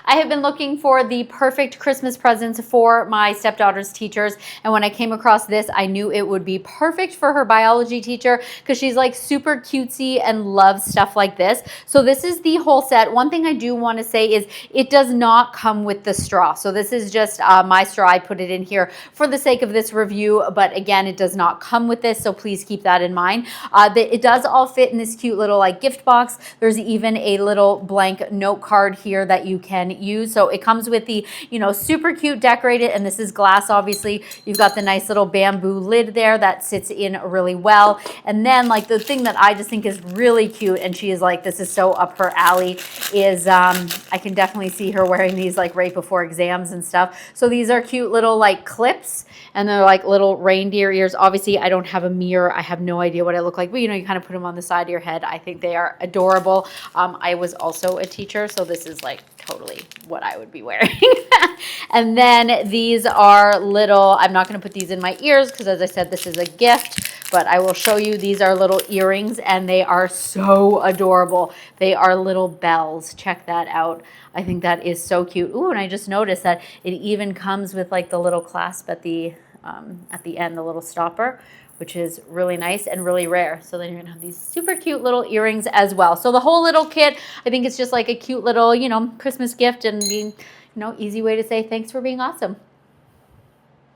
I have been looking for the perfect Christmas presents for my stepdaughter's teachers, and when I came across this, I knew it would be perfect for her biology teacher because she's like super cutesy and loves stuff like this. So this is the whole set. One thing I do want to say is it does not come with the straw. So this is just my straw. I put it in here for the sake of this review, but again, it does not come with this, so please keep that in mind. It does all fit in this cute little like gift box. There's even a little blank note card here that you can use. So it comes with the, super cute decorated, and this is glass, obviously. You've got the nice little bamboo lid there that sits in really well. And then like the thing that I just think is really cute, and she is like, this is so up her alley, is I can definitely see her wearing these like right before exams and stuff. So these are cute little like clips, and they're like little reindeer ears. Obviously, I don't have a mirror. I have no idea what I look like, but you kind of put them on the side of your head. I think they are adorable. I was also a teacher, so this is like totally what I would be wearing. And then these are little, I'm not going to put these in my ears because as I said, this is a gift, but I will show you, these are little earrings and they are so adorable. They are little bells. Check that out. I think that is so cute. Ooh, and I just noticed that it even comes with like the little clasp at the end, the little stopper, which is really nice and really rare. So then you're gonna have these super cute little earrings as well. So the whole little kit, I think it's just like a cute little, Christmas gift, and being, easy way to say thanks for being awesome.